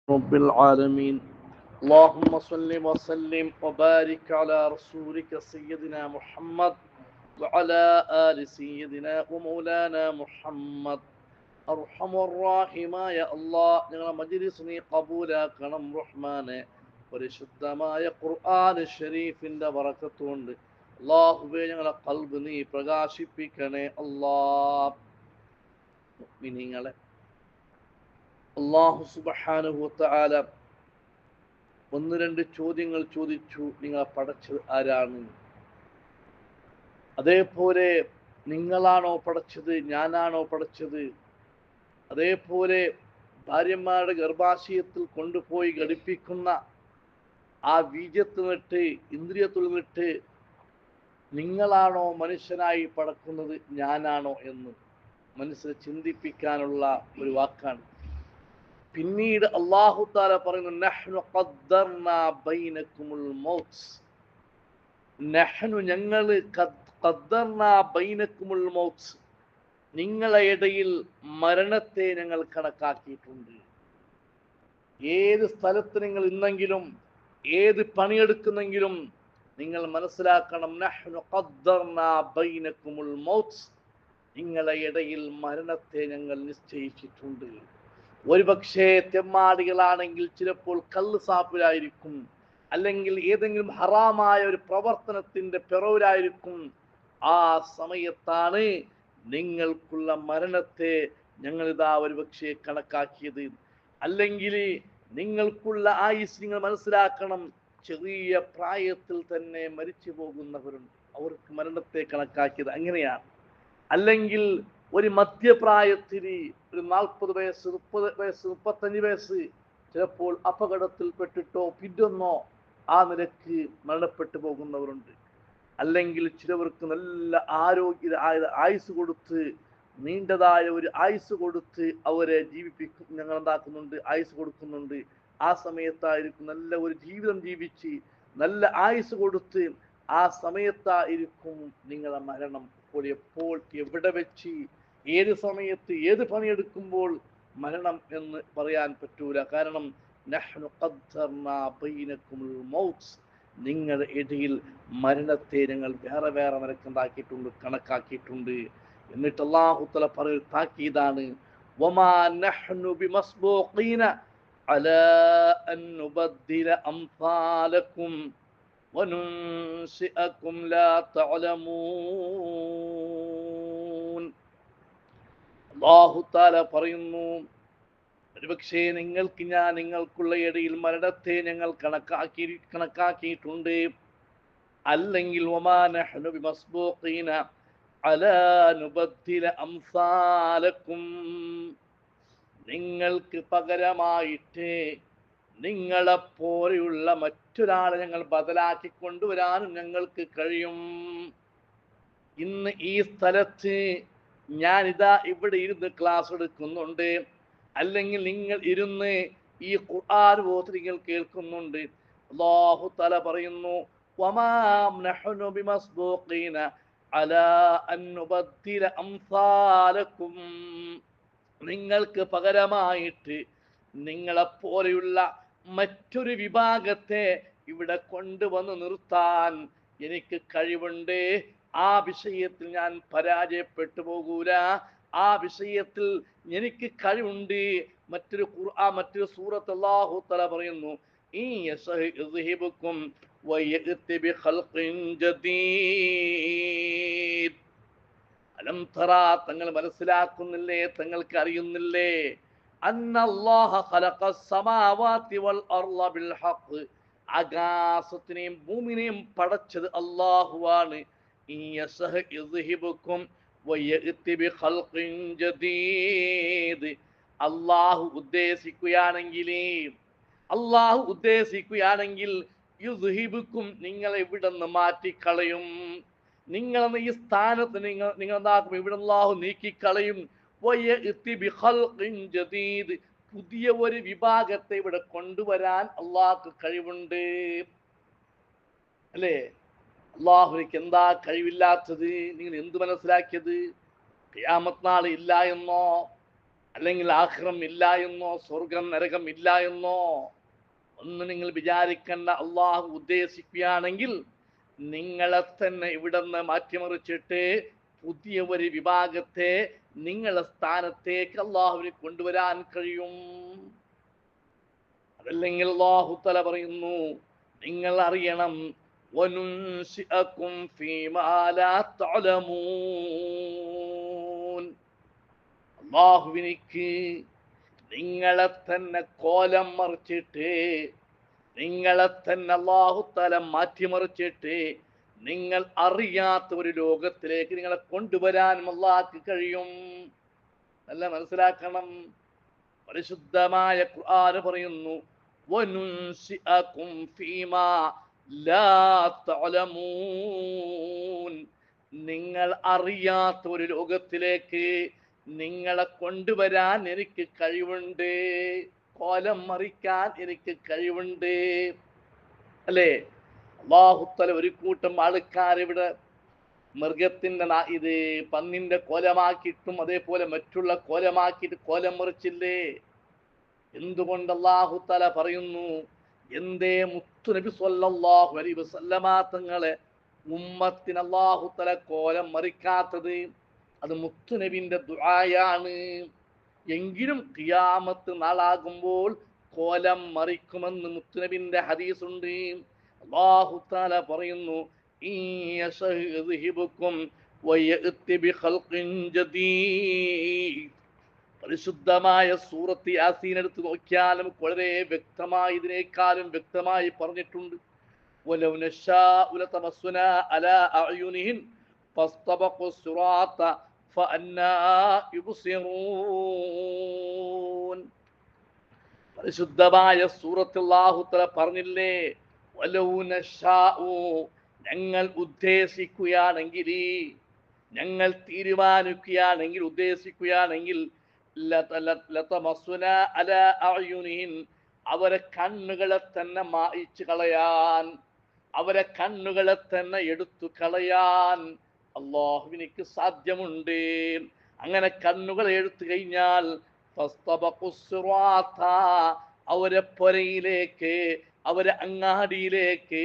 رب العالمين اللهم صل وسلم وبارك على رسولك سيدنا محمد وعلى آل سيدنا ومولانا محمد അർഹമുർറാഹിമായ അല്ലാഹ് ഞങ്ങളുടെ മജ്‌ലിസ് നീ കബൂലാക്കണം റഹ്മാനെ. പരിശുദ്ധമായ ഖുർആൻ ഷരീഫിന്റെ ബറക്കത്ത് കൊണ്ട് അല്ലാഹുവേ ഞങ്ങളുടെ ഖൽബ് നീ പ്രകാശിപ്പിക്കണേ അല്ലാഹ്. മുഅ്മിനീങ്ങളെ, അല്ലാഹു സുബ്ഹാനഹു വ തആല ഒന്ന് രണ്ട് ചോദ്യങ്ങൾ ചോദിച്ചു. നിങ്ങളെ പടച്ചത് ആരാണ്? അതേപോലെ നിങ്ങളാണോ പടച്ചത്, ഞാനാണോ പടച്ചത്? അതേപോലെ ഭാര്യമാരുടെ ഗർഭാശയത്തിൽ കൊണ്ടുപോയി ഘടിപ്പിക്കുന്ന ആ ബീജത്തിൽ നിന്നിട്ട് ഇന്ദ്രിയത്തിൽ നിന്നിട്ട് നിങ്ങളാണോ മനുഷ്യനായി പടക്കുന്നത്, ഞാനാണോ എന്ന് മനസ്സിനെ ചിന്തിപ്പിക്കാനുള്ള ഒരു വാക്കാണ്. പിന്നീട് അല്ലാഹു തആല പറയുന്നു, നഹ്നു ഖദ്ദർനാ ബൈനകുമുൽ മൗത്ത്. നഹ്നു ഞങ്ങൾ ഖദ്ദർനാ ബൈനകുമുൽ മൗത്ത്, നിങ്ങളെ ഇടയിൽ മരണത്തെ ഞങ്ങൾ കണക്കാക്കിയിട്ടുണ്ട്. ഏത് സ്ഥലത്ത് നിങ്ങൾ ഇന്നെങ്കിലും ഏത് പണിയെടുക്കുന്നെങ്കിലും നിങ്ങൾ മനസ്സിലാക്കണം, നഹ്നു ഖദ്ദർനാ ബൈനകുമുൽ മൗത്ത്, നിങ്ങളെ ഇടയിൽ മരണത്തെ ഞങ്ങൾ നിശ്ചയിച്ചിട്ടുണ്ട്. ഒരുപക്ഷെ തെമ്മാടികളാണെങ്കിൽ ചിലപ്പോൾ കള്ള് സാപ്പിലായിരിക്കും, അല്ലെങ്കിൽ ഏതെങ്കിലും ഹറാമായ ഒരു പ്രവർത്തനത്തിന്റെ പിറവിലായിരിക്കും. ആ സമയത്താണ് നിങ്ങൾക്കുള്ള മരണത്തെ ഞങ്ങൾ ഇതാ ഒരുപക്ഷെ കണക്കാക്കിയത്. അല്ലെങ്കിൽ നിങ്ങൾക്കുള്ള ആയുസ് നിങ്ങൾ മനസ്സിലാക്കണം, ചെറിയ പ്രായത്തിൽ തന്നെ മരിച്ചു പോകുന്നവരുണ്ട്, അവർക്ക് മരണത്തെ കണക്കാക്കിയത് അങ്ങനെയാണ്. അല്ലെങ്കിൽ ഒരു മധ്യപ്രായത്തിൽ ഒരു 40 വയസ്സ് 30 വയസ്സ് 35 വയസ്സ് ചിലപ്പോൾ അപകടത്തിൽ പെട്ടിട്ടോ പിന്നൊന്നോ ആ നിലക്ക് മരണപ്പെട്ടു പോകുന്നവരുണ്ട്. അല്ലെങ്കിൽ ചിലവർക്ക് നല്ല ആരോഗ്യ ആയുസ് കൊടുത്ത്, നീണ്ടതായ ഒരു ആയുസ് കൊടുത്ത് അവരെ ജീവിപ്പിക്കും, ഞങ്ങൾ എന്താക്കുന്നുണ്ട്, ആയുസ് കൊടുക്കുന്നുണ്ട്. ആ സമയത്തായിരിക്കും നല്ല ഒരു ജീവിതം ജീവിച്ച് നല്ല ആയുസ് കൊടുത്ത് ആ സമയത്തായിരിക്കും നിങ്ങളെ മരണം. അപ്പോൾ എപ്പോൾ എവിടെ വെച്ച് ഏത് സമയത്ത് ഏത് പണിയെടുക്കുമ്പോൾ മരണം എന്ന് പറയാൻ പറ്റൂല. കാരണം നഹ്നു ഖദ്ദർനാ ബൈനകുമുൽ മൗത്ത്, നിങ്ങളുടെ ഇടയിൽ മരണത്തെ ഞങ്ങൾ വേറെ വേറെ നിരക്കുണ്ടാക്കിയിട്ടുണ്ട്, കണക്കാക്കിയിട്ടുണ്ട്. എന്നിട്ട് അല്ലാഹു തആല പറയുന്ന താക്കീതാണ്, വമാ നഹ്നു ബിമസ്ബൂഖീന അലാ അൻ നുബദ്ദില അംസാലകും വനുൻശിഅകും ലാ തഅലമൂൻ. അല്ലാഹു തആല പറയുന്നു, ഒരുപക്ഷേ നിങ്ങൾക്കുള്ള ഇടയിൽ മരണത്തെ ഞങ്ങൾ കണക്കാക്കിയിട്ടുണ്ട്. അല്ലെങ്കിൽ വമാ നഹ്നു ബിമസ്ബൂഖീന അലാ നുബദ്ദില അംസാലകും, നിങ്ങൾക്ക് പകരമായിട്ട് നിങ്ങളെപ്പോലെയുള്ള മറ്റൊരാളെ ഞങ്ങൾ ബദലാക്കി കൊണ്ടുവരാനും ഞങ്ങൾക്ക് കഴിയും. ഇന്ന് ഈ സ്ഥലത്ത് ഞാനിതാ ഇവിടെ ഇരുന്ന് ക്ലാസ് എടുക്കുന്നുണ്ട്, അല്ലെങ്കിൽ നിങ്ങൾ ഇരുന്ന് ഈ ഖുർആൻ ഓതി നിങ്ങൾ കേൾക്കുന്നുണ്ട്. അല്ലാഹു തആല പറയുന്നു, വമാ നഹ്നു ബിമസ്ബൂഖീന അലാ അൻ നുബദ്ദില അംസാലകും, നിങ്ങൾക്ക് പകരമായിട്ട് നിങ്ങളെപ്പോലെയുള്ള മറ്റൊരു വിഭാഗത്തെ ഇവിടെ കൊണ്ടുവന്ന് നിർത്താൻ എനിക്ക് കഴിവുണ്ട്. ആ വിഷയത്തിൽ ഞാൻ പരാജയപ്പെട്ടു പോകൂല. ആ വിഷയത്തിൽ എനിക്ക് കഴിവുണ്ട്. മറ്റൊരു സൂറത്ത് അല്ലാഹു തആല പറയുന്നു, യസ്ഹിബുക്കും വയഅതി ബിഖൽഖിൻ ജദീദ്. അലം തറ, തങ്ങൾ മനസ്സിലാക്കുന്നില്ലേ, തങ്ങൾക്ക് അറിയുന്നില്ലേ, അന്നല്ലാഹ ഖലഖസ് സമാവാതി വൽ അർള ബിൽ ഹഖ്, ആകാശത്തിനെയും ഭൂമിയെയും പടച്ചത് അല്ലാഹുവാണ്. യസ്ഹിബുക്കും വയഅതി ബിഖൽഖിൻ ജദീദ്, അല്ലാഹു ഉദ്ദേശിക്കുകയാണെങ്കിൽ യുസ്ഹിബുക്കും, നിങ്ങളെ ഇവിടുന്ന് മാറ്റിക്കളയും. നിങ്ങളെന്ന ഈ സ്ഥാനത്ത് നിങ്ങൾ എന്താക്കും, ഇവിടെ അല്ലാഹു നീക്കിക്കളയും. വയഅതി ബിഖൽഖിൻ ജദീദ്, പുതിയ ഒരു വിഭാഗത്തെ ഇവിടെ കൊണ്ടുവരാൻ അല്ലാഹുക്ക് കഴിവുണ്ട്. അല്ലേ? അല്ലാഹുവിന് എന്താ കഴിവില്ലാത്തത്? നിങ്ങൾ എന്ത് മനസ്സിലാക്കിയത്? ഖിയാമത്ത് നാൾ ഇല്ല എന്നോ? അല്ലെങ്കിൽ ആഖിറം ഇല്ല എന്നോ സ്വർഗം നരകം ഇല്ല എന്നോ ഒന്ന് നിങ്ങൾ വിചാരിക്കേണ്ട. അള്ളാഹു ഉദ്ദേശിക്കുകയാണെങ്കിൽ നിങ്ങളെ തന്നെ ഇവിടുന്ന് മാറ്റിമറിച്ചിട്ട് പുതിയ ഒരു വിഭാഗത്തെ നിങ്ങളുടെ സ്ഥാനത്തേക്ക് അള്ളാഹുവിനെ കൊണ്ടുവരാൻ കഴിയും. അതല്ലെങ്കിൽ അല്ലാഹു തആല പറയുന്നു, നിങ്ങൾ അറിയണം, വനുൻശിഅകും ഫീമാ ലാ തഅലമൂൻ. അല്ലാഹുവിനിക്ക് നിങ്ങളെ തന്നെ കോലം മറിച്ചിട്ട്, നിങ്ങളെ തന്നെ അല്ലാഹു തആല മാറ്റിമറിച്ചിട്ട് നിങ്ങൾ അറിയാത്ത ഒരു ലോകത്തിലേക്ക് നിങ്ങളെ കൊണ്ടുവരാനും അല്ലാഹുവിന് കഴിയും. നല്ല മനസ്സിലാക്കണം. പരിശുദ്ധമായ ഖുർആൻ പറയുന്നു, വനുൻശിഅകും ഫീമാ ലാ തഅലമൂൻ. നിങ്ങൾ അറിയാത്ത ഒരു ലോകത്തിലേക്ക് നിങ്ങളെ കൊണ്ടുവരാൻ എനിക്ക് കഴിവുണ്ട്, കോലം മറിക്കാൻ എനിക്ക് കഴിവുണ്ട്. അല്ലേ? അല്ലാഹു തആല ഒരു കൂട്ടം ആൾക്കാർ ഇവിടെ മൃഗത്തിന്റെ ഇത് പന്നിന്റെ കോലമാക്കിയിട്ടും അതേപോലെ മറ്റുള്ള കോലമാക്കിയിട്ട് കോലം മറിച്ചില്ലേ? എന്തുകൊണ്ട് അല്ലാഹു തആല പറയുന്നു, എന്തേ മുത്തുനബി സ്വല്ലല്ലാഹു അലൈഹി വസല്ലമ തങ്ങളെ ഉമ്മത്തിന് അല്ലാഹു തആല കോലം മറിക്കാത്തത്? അത് മുത്തുനബിന്റെ ദുആയാണ്. എങ്കിലും ഖിയാമത്ത് നാളാകുമ്പോൾ കോലം മറിക്കുമെന്ന് മുത്തുനബിന്റെ ഹദീസുണ്ട്. അല്ലാഹു തആല പറയുന്നു, പരിശുദ്ധമായ സൂറത്ത് യാസീൻ എടുത്ത് നോക്കിയാൽ നമുക്ക് വളരെ വ്യക്തമായി, ഇതിനേക്കാളും വ്യക്തമായി പറഞ്ഞിട്ടുണ്ട്. വലൗ നശാഉ ലതമസ്സനാ അലാ അഅ്യുനിഹിം ഫസ്തബഖു സിറാത്ത ഫഅന്നാ യുബ്സിറൂൻ. പരിശുദ്ധമായ സൂറത്തിൽ അല്ലാഹു തആല പറഞ്ഞില്ലേ, വലൗ നശാഉ, ഞങ്ങൾ ഉദ്ദേശിക്കുകയാണെങ്കിൽ, ഞങ്ങൾ തീരുമാനിക്കുകയാണെങ്കിൽ, ഉദ്ദേശിക്കുകയാണെങ്കിൽ, ലതമസ്സനാ അലാ അഅ്യുനിഹിം, അവരെ കണ്ണുകളെ തന്നെ മായിച്ചു കളയാൻ, അവരെ കണ്ണുകളെ തന്നെ എടുത്തു കളയാൻ അല്ലാഹുവിനിക്ക് സാധ്യമുണ്ട്. അങ്ങനെ കണ്ണുകൾ എടുത്തു കഴിഞ്ഞാൽ അവരെ പൊരയിലേക്ക്, അവരെ അങ്ങാടിയിലേക്ക്,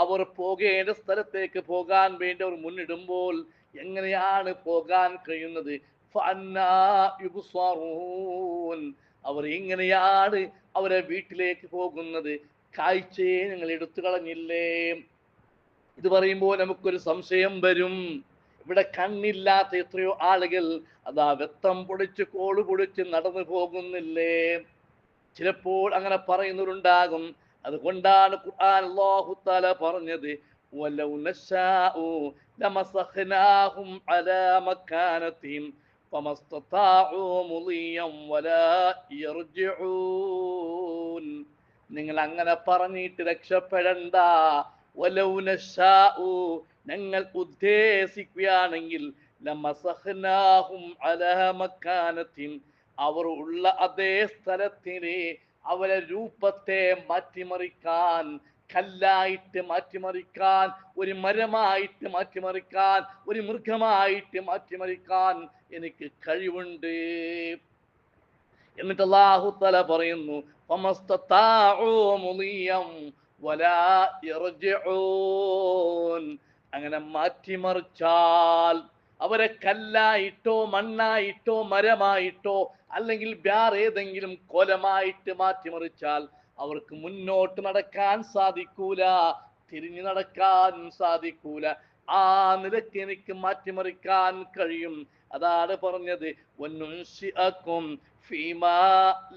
അവർ പോകേണ്ട സ്ഥലത്തേക്ക് പോകാൻ വേണ്ടി അവർ മുന്നിടുമ്പോൾ എങ്ങനെയാണ് പോകാൻ കഴിയുന്നത്? അവർ എങ്ങനെയാണ് അവരെ വീട്ടിലേക്ക് പോകുന്നത്? കാഴ്ചയെ നിങ്ങൾ എടുത്തു കളഞ്ഞില്ലേ? ഇത് പറയുമ്പോൾ നമുക്കൊരു സംശയം വരും, ഇവിടെ കണ്ണില്ലാത്ത എത്രയോ ആളുകൾ അതാ വെത്തം പൊടിച്ച് കോള് പൊടിച്ച് നടന്നു പോകുന്നില്ലേ? ചിലപ്പോൾ അങ്ങനെ പറയുന്നവരുണ്ടാകും. അതുകൊണ്ടാണ് ഖുർആൻ അല്ലാഹു തആല പറഞ്ഞത്, വലൗ നശാഉ ലമസഖ്നാഹും അലാ മകാനതിഹിം ഫമസ്തതാഉ മുളിയം വലാ യർജിഊൻ. നിങ്ങൾ അങ്ങനെ പറഞ്ഞിട്ട് രക്ഷപ്പെടണ്ട. വലൗ നശാഉ, ഞങ്ങൾ ഉദ്ദേശിക്കുകയാണെങ്കിൽ, ലമസഖ്നാഹും അലാ മകാനതിഹിം, അവർ ഉള്ള അതേ സ്ഥലത്തിന് അവരെ രൂപത്തെ മാറ്റിമറിക്കാൻ, കല്ലായിട്ട് മാറ്റിമറിക്കാൻ, ഒരു മരമായിട്ട് മാറ്റിമറിക്കാൻ, ഒരു മൃഗമായിട്ട് മാറ്റിമറിക്കാൻ എനിക്ക് കഴിവുണ്ട്. എന്നിട്ട് അല്ലാഹു തആല പറയുന്നു, ഫമസ്തതാഉ മുളിയം വലാ യർജിഊൻ. അങ്ങനെ മാറ്റിമറിച്ചാൽ, അവരെ കല്ലായിട്ടോ മണ്ണായിട്ടോ മരമായിട്ടോ അല്ലെങ്കിൽ വേറെ ഏതെങ്കിലും കോലമായിട്ട് മാറ്റിമറിച്ചാൽ അവർക്ക് മുന്നോട്ട് നടക്കാൻ സാധിക്കൂല, തിരിഞ്ഞു നടക്കാൻ സാധിക്കൂല. ആ നിലയ്ക്ക് എനിക്ക് മാറ്റിമറിക്കാൻ കഴിയും. അതാണ് പറഞ്ഞത്, വനുൻശിഅകും ഫീമാ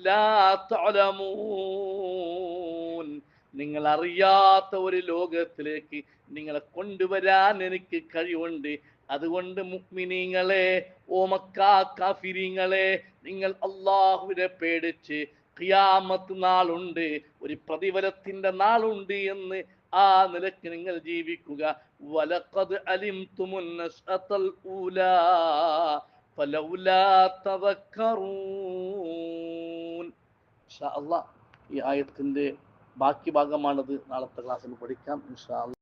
ലാ തഅലമൂൻ. നിങ്ങൾ അറിയാത്ത ഒരു ലോകത്തിലേക്ക് നിങ്ങളെ കൊണ്ടുവരാൻ എനിക്ക് കഴിവുണ്ട്. അതുകൊണ്ട് മുഅ്മിനീങ്ങളെ, ഓ മക്കാ കാഫിരീങ്ങളെ, നിങ്ങൾ അല്ലാഹുവിനെ പേടിച്ച് ഖിയാമത്ത് നാളുണ്ട്, ഒരു പ്രതിഫലത്തിന്റെ നാളുണ്ട് എന്ന് ആ നിലയ്ക്ക് നിങ്ങൾ ജീവിക്കുക. വലഖദ് അലിംതുമുൻ നശ്അത്തൽ ഊലാ ഫലൗലാ തദക്കറൂൻ. ഇൻഷാ അല്ലാഹ് ഈ ആയത്തിന്റെ ബാക്കി ഭാഗമാണത്. നാളത്തെ ക്ലാസ്സിൽ പഠിക്കാം ഇൻഷാ അല്ലാഹ്.